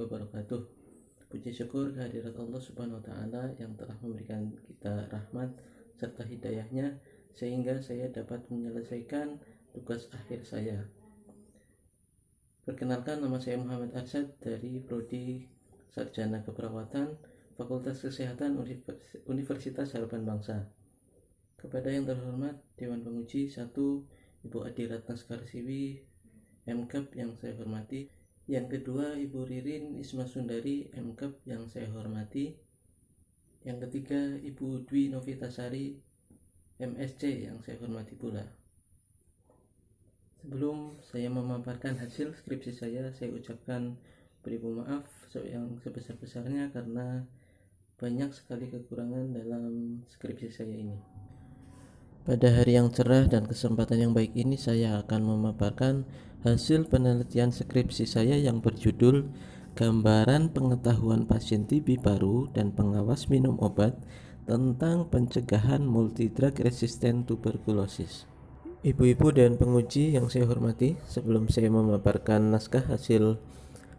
wabarakatuh. Puji syukur kehadirat Allah Subhanahu wa Ta'ala yang telah memberikan kita rahmat serta hidayahnya sehingga saya dapat menyelesaikan tugas akhir saya. Perkenalkan, nama saya Muhammad Arsyad dari Prodi Sarjana Keperawatan Fakultas Kesehatan Universitas Harapan Bangsa. Kepada yang terhormat Dewan Penguji 1, Ibu Adi Ratna Sekarsiwi, MKep yang saya hormati. Yang kedua, Ibu Ririn Isma Sundari, MKep yang saya hormati. Yang ketiga, Ibu Dwi Novitasari, MSc yang saya hormati pula. Sebelum saya memaparkan hasil skripsi saya ucapkan beribu maaf yang sebesar-besarnya karena banyak sekali kekurangan dalam skripsi saya ini. Pada hari yang cerah dan kesempatan yang baik ini, saya akan memaparkan hasil penelitian skripsi saya yang berjudul Gambaran Pengetahuan Pasien TB Paru dan Pengawas Minum Obat tentang Pencegahan Multidrug Resistant Tuberculosis. Ibu-ibu dan penguji yang saya hormati, sebelum saya memaparkan naskah hasil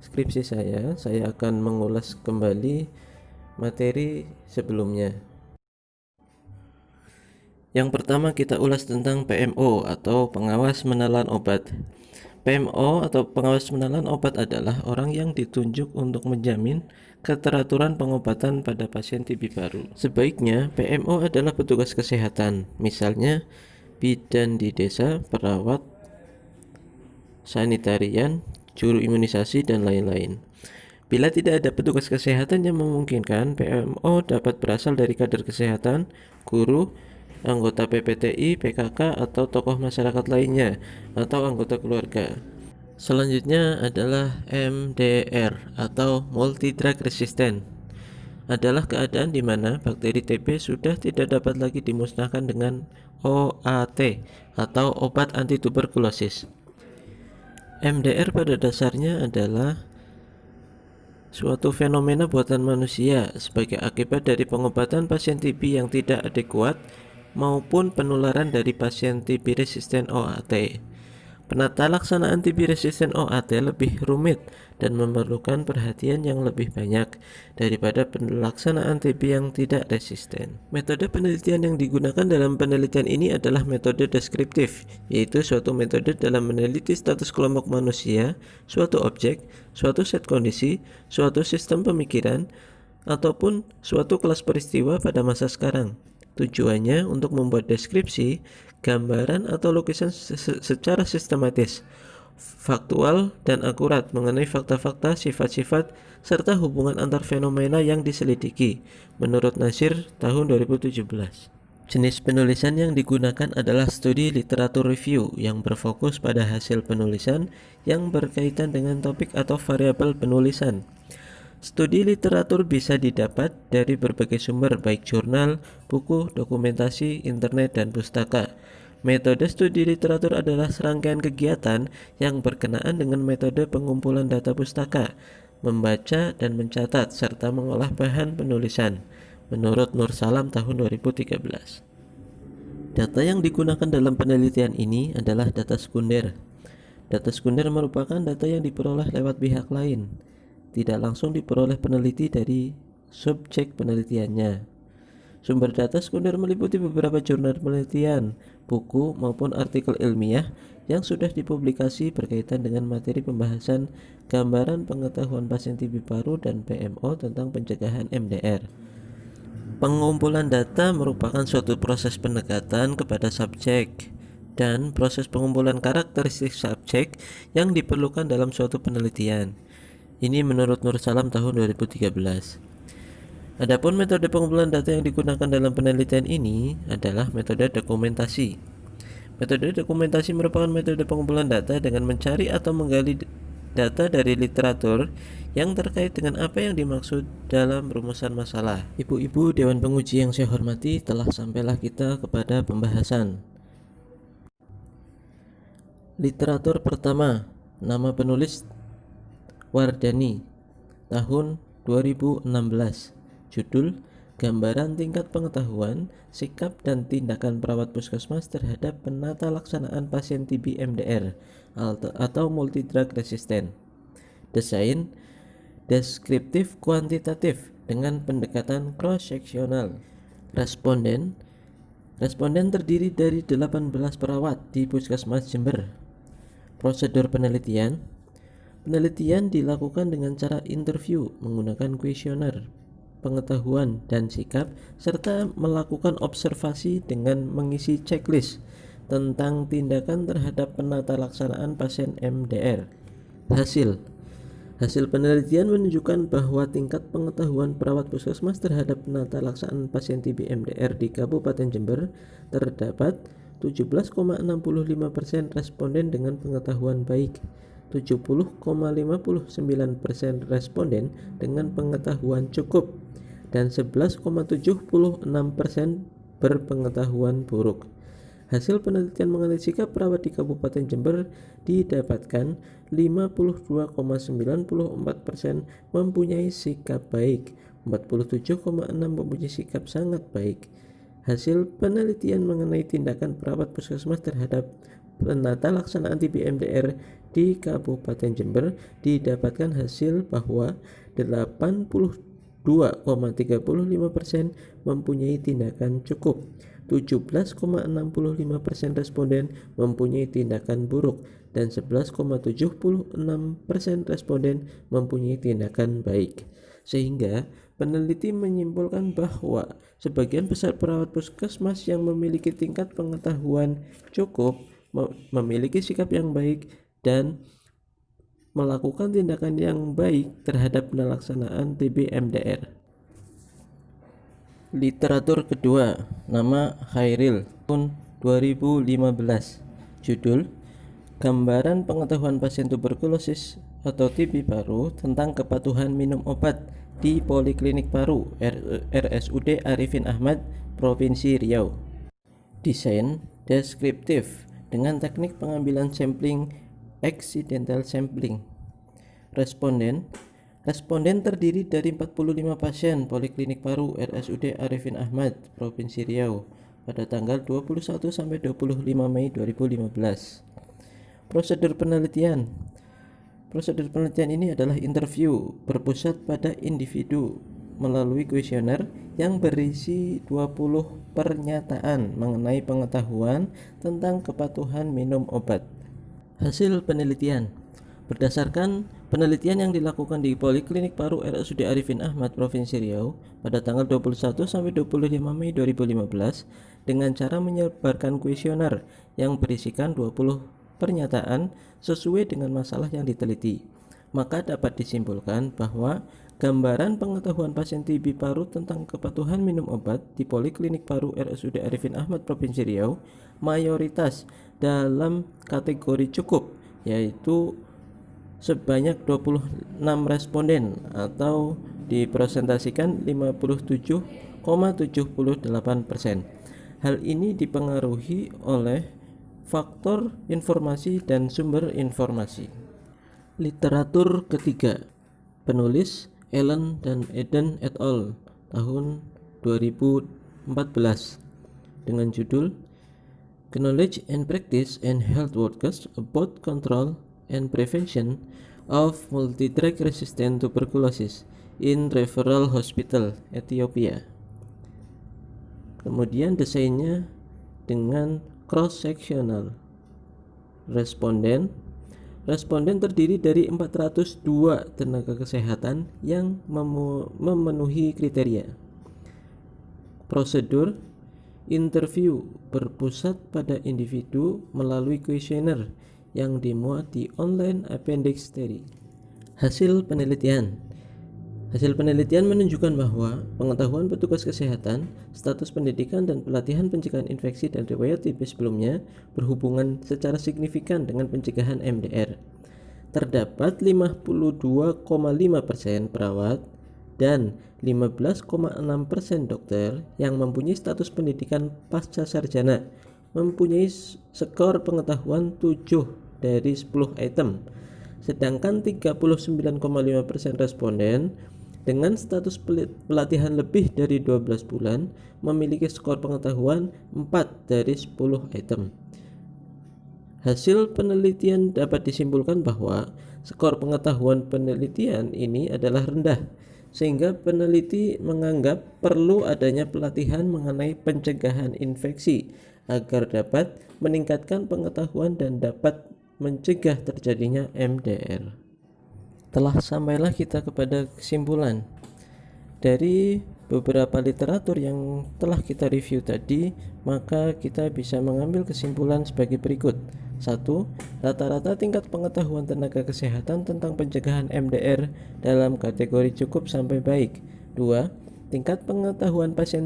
skripsi saya akan mengulas kembali materi sebelumnya. Yang pertama, kita ulas tentang PMO atau pengawas menelan obat. PMO atau pengawas menelan obat adalah orang yang ditunjuk untuk menjamin keteraturan pengobatan pada pasien TB paru. Sebaiknya PMO adalah petugas kesehatan, misalnya bidan di desa, perawat, sanitarian, juru imunisasi, dan lain-lain. Bila tidak ada petugas kesehatan yang memungkinkan, PMO dapat berasal dari kader kesehatan, guru, anggota PPTI, PKK, atau tokoh masyarakat lainnya, atau anggota keluarga. Selanjutnya adalah MDR atau Multidrug Resistant. Adalah keadaan di mana bakteri TB sudah tidak dapat lagi dimusnahkan dengan OAT atau obat anti tuberkulosis. MDR pada dasarnya adalah suatu fenomena buatan manusia sebagai akibat dari pengobatan pasien TB yang tidak adekuat maupun penularan dari pasien TB resisten OAT. Penata laksanaan TB resisten OAT lebih rumit dan memerlukan perhatian yang lebih banyak daripada pelaksanaan TB yang tidak resisten. Metode penelitian yang digunakan dalam penelitian ini adalah metode deskriptif, yaitu suatu metode dalam meneliti status kelompok manusia, suatu objek, suatu set kondisi, suatu sistem pemikiran, ataupun suatu kelas peristiwa pada masa sekarang. Tujuannya untuk membuat deskripsi, gambaran atau lukisan secara sistematis, faktual dan akurat mengenai fakta-fakta, sifat-sifat, serta hubungan antar fenomena yang diselidiki, menurut Nasir tahun 2017. Jenis penulisan yang digunakan adalah studi literatur review yang berfokus pada hasil penulisan yang berkaitan dengan topik atau variabel penulisan. Studi literatur bisa didapat dari berbagai sumber baik jurnal, buku, dokumentasi, internet, dan pustaka. Metode studi literatur adalah serangkaian kegiatan yang berkenaan dengan metode pengumpulan data pustaka, membaca dan mencatat, serta mengolah bahan penulisan, menurut Nur Salam tahun 2013. Data yang digunakan dalam penelitian ini adalah data sekunder. Data sekunder merupakan data yang diperoleh lewat pihak lain, tidak langsung diperoleh peneliti dari subjek penelitiannya. Sumber data sekunder meliputi beberapa jurnal penelitian, buku, maupun artikel ilmiah yang sudah dipublikasi berkaitan dengan materi pembahasan gambaran pengetahuan pasien TB paru dan PMO tentang pencegahan MDR. Pengumpulan data merupakan suatu proses pendekatan kepada subjek dan proses pengumpulan karakteristik subjek yang diperlukan dalam suatu penelitian. Ini menurut Nur Salam tahun 2013. Adapun metode pengumpulan data yang digunakan dalam penelitian ini adalah metode dokumentasi. Metode dokumentasi merupakan metode pengumpulan data dengan mencari atau menggali data dari literatur yang terkait dengan apa yang dimaksud dalam rumusan masalah. Ibu-ibu Dewan Penguji yang saya hormati, telah sampailah kita kepada pembahasan. Literatur pertama, nama penulis Wardani, tahun 2016. Judul, Gambaran Tingkat Pengetahuan, Sikap dan Tindakan Perawat Puskesmas Terhadap Penata Laksanaan Pasien TB MDR atau Multidrug Resistant. Desain, deskriptif kuantitatif dengan pendekatan cross-seksional. Responden terdiri dari 18 perawat di Puskesmas Jember. Prosedur penelitian dilakukan dengan cara interview menggunakan kuesioner pengetahuan dan sikap, serta melakukan observasi dengan mengisi checklist tentang tindakan terhadap penata laksanaan pasien MDR. Hasil penelitian menunjukkan bahwa tingkat pengetahuan perawat puskesmas terhadap penata laksanaan pasien TB MDR di Kabupaten Jember terdapat 17,65% responden dengan pengetahuan baik, 70,59% responden dengan pengetahuan cukup, dan 11,76% berpengetahuan buruk. Hasil penelitian mengenai sikap perawat di Kabupaten Jember didapatkan 52,94% mempunyai sikap baik, 47,6% mempunyai sikap sangat baik. Hasil penelitian mengenai tindakan perawat puskesmas terhadap penata laksanaan TB MDR di Kabupaten Jember didapatkan hasil bahwa 82,35% mempunyai tindakan cukup, 17,65% responden mempunyai tindakan buruk, dan 11,76% responden mempunyai tindakan baik. Sehingga peneliti menyimpulkan bahwa sebagian besar perawat puskesmas yang memiliki tingkat pengetahuan cukup memiliki sikap yang baik dan melakukan tindakan yang baik terhadap pelaksanaan TB MDR. Literatur kedua, nama Khairil, tahun 2015. Judul: Gambaran Pengetahuan Pasien Tuberkulosis atau TB Paru tentang Kepatuhan Minum Obat di Poliklinik Paru RSUD Arifin Ahmad, Provinsi Riau. Desain deskriptif dengan teknik pengambilan sampling accidental sampling. Responden terdiri dari 45 pasien Poliklinik Paru RSUD Arifin Ahmad, Provinsi Riau pada tanggal 21 sampai 25 Mei 2015. Prosedur penelitian ini adalah interview berpusat pada individu melalui kuesioner yang berisi 20 pernyataan mengenai pengetahuan tentang kepatuhan minum obat. Hasil penelitian: berdasarkan penelitian yang dilakukan di Poliklinik Paru RSUD Arifin Ahmad, Provinsi Riau pada tanggal 21 sampai 25 Mei 2015 dengan cara menyebarkan kuesioner yang berisikan 20 pernyataan sesuai dengan masalah yang diteliti, maka dapat disimpulkan bahwa gambaran pengetahuan pasien TB paru tentang kepatuhan minum obat di Poliklinik Paru RSUD Arifin Ahmad, Provinsi Riau mayoritas dalam kategori cukup, yaitu sebanyak 26 responden atau dipresentasikan 57,78%. Hal ini dipengaruhi oleh faktor informasi dan sumber informasi. Literatur ketiga, penulis Allen dan Eden et al. Tahun 2014 dengan judul Knowledge and Practice in Health Workers About Control and Prevention of Multidrug Resistant Tuberculosis in Referral Hospital, Ethiopia. Kemudian desainnya dengan cross-sectional. Responden terdiri dari 402 tenaga kesehatan yang memenuhi kriteria. Prosedur interview berpusat pada individu melalui kuesioner yang dimuat di online appendix theory. Hasil penelitian menunjukkan bahwa pengetahuan petugas kesehatan, status pendidikan dan pelatihan pencegahan infeksi dan riwayat TB sebelumnya berhubungan secara signifikan dengan pencegahan MDR. Terdapat 52,5% perawat dan 15,6% dokter yang mempunyai status pendidikan pasca sarjana mempunyai skor pengetahuan 7 dari 10 item, sedangkan 39,5% responden dengan status pelatihan lebih dari 12 bulan memiliki skor pengetahuan 4 dari 10 item. Hasil penelitian dapat disimpulkan bahwa Skor pengetahuan penelitian ini adalah rendah, sehingga peneliti menganggap perlu adanya pelatihan mengenai pencegahan infeksi agar dapat meningkatkan pengetahuan dan dapat mencegah terjadinya MDR. Telah sampailah kita kepada kesimpulan. Dari beberapa literatur yang telah kita review tadi, maka kita bisa mengambil kesimpulan sebagai berikut. 1. Rata-rata tingkat pengetahuan tenaga kesehatan tentang pencegahan MDR dalam kategori cukup sampai baik. 2. Tingkat pengetahuan pasien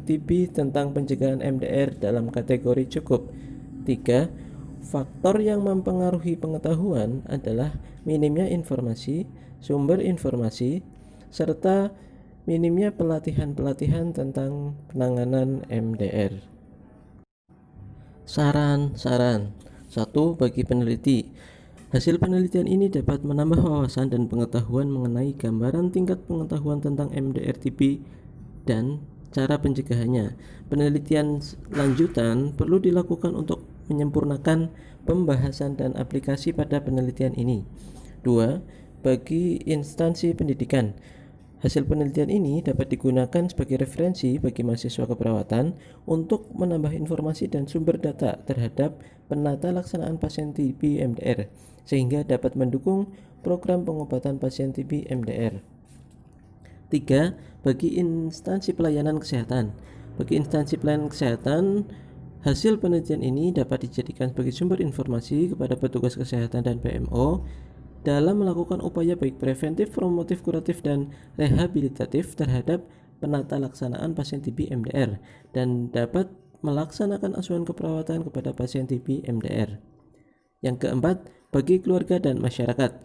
TB tentang pencegahan MDR dalam kategori cukup. 3. Faktor yang mempengaruhi pengetahuan adalah minimnya informasi, sumber informasi, serta minimnya pelatihan-pelatihan tentang penanganan MDR. Saran-saran. 1. Bagi peneliti, hasil penelitian ini dapat menambah wawasan dan pengetahuan mengenai gambaran tingkat pengetahuan tentang MDR TB dan cara pencegahannya. Penelitian lanjutan perlu dilakukan untuk menyempurnakan pembahasan dan aplikasi pada penelitian ini. 2. Bagi instansi pendidikan, hasil penelitian ini dapat digunakan sebagai referensi bagi mahasiswa keperawatan untuk menambah informasi dan sumber data terhadap penata laksanaan pasien TB MDR, sehingga dapat mendukung program pengobatan pasien TB MDR. 3. Bagi instansi pelayanan kesehatan. Bagi instansi pelayanan kesehatan, hasil penelitian ini dapat dijadikan sebagai sumber informasi kepada petugas kesehatan dan PMO dalam melakukan upaya baik preventif, promotif, kuratif, dan rehabilitatif terhadap penata laksanaan pasien TB MDR dan dapat melaksanakan asuhan keperawatan kepada pasien TB MDR. Yang keempat, bagi keluarga dan masyarakat.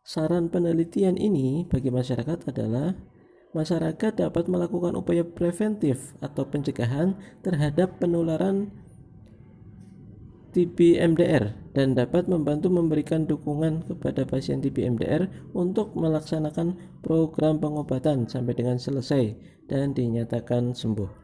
Saran penelitian ini bagi masyarakat adalah masyarakat dapat melakukan upaya preventif atau pencegahan terhadap penularan TB MDR dan dapat membantu memberikan dukungan kepada pasien TB MDR untuk melaksanakan program pengobatan sampai dengan selesai dan dinyatakan sembuh.